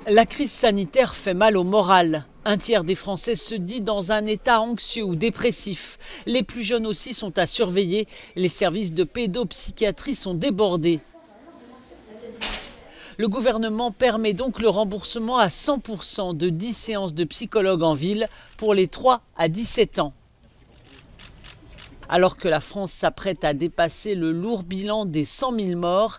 La crise sanitaire fait mal au moral. Un tiers des Français se dit dans un état anxieux ou dépressif. Les plus jeunes aussi sont à surveiller. Les services de pédopsychiatrie sont débordés. Le gouvernement permet donc le remboursement à 100% de 10 séances de psychologue en ville pour les 3 à 17 ans. Alors que la France s'apprête à dépasser le lourd bilan des 100 000 morts,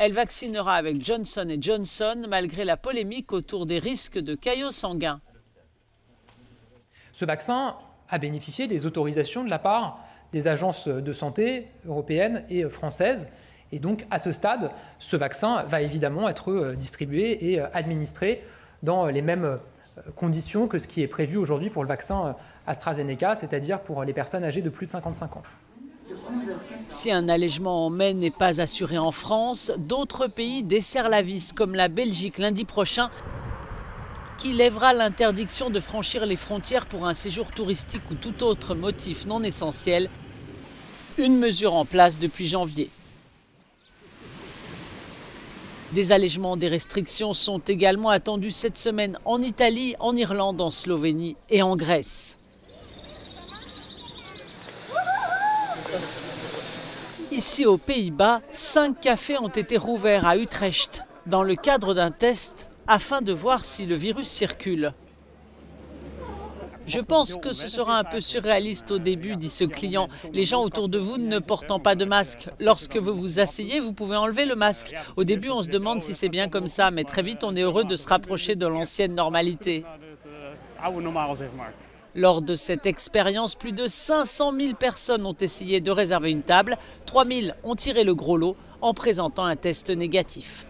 elle vaccinera avec Johnson & Johnson malgré la polémique autour des risques de caillots sanguins. Ce vaccin a bénéficié des autorisations de la part des agences de santé européennes et françaises. Et donc, à ce stade, ce vaccin va évidemment être distribué et administré dans les mêmes conditions que ce qui est prévu aujourd'hui pour le vaccin AstraZeneca, c'est-à-dire pour les personnes âgées de plus de 55 ans. Si un allègement en mai n'est pas assuré en France, d'autres pays desserrent la vis, comme la Belgique lundi prochain, qui lèvera l'interdiction de franchir les frontières pour un séjour touristique ou tout autre motif non essentiel, une mesure en place depuis janvier. Des allègements des restrictions sont également attendus cette semaine en Italie, en Irlande, en Slovénie et en Grèce. Ici aux Pays-Bas, 5 cafés ont été rouverts à Utrecht dans le cadre d'un test afin de voir si le virus circule. Je pense que ce sera un peu surréaliste au début, dit ce client. Les gens autour de vous ne portant pas de masque. Lorsque vous vous asseyez, vous pouvez enlever le masque. Au début, on se demande si c'est bien comme ça, mais très vite, on est heureux de se rapprocher de l'ancienne normalité. Lors de cette expérience, plus de 500 000 personnes ont essayé de réserver une table. 3 000 ont tiré le gros lot en présentant un test négatif.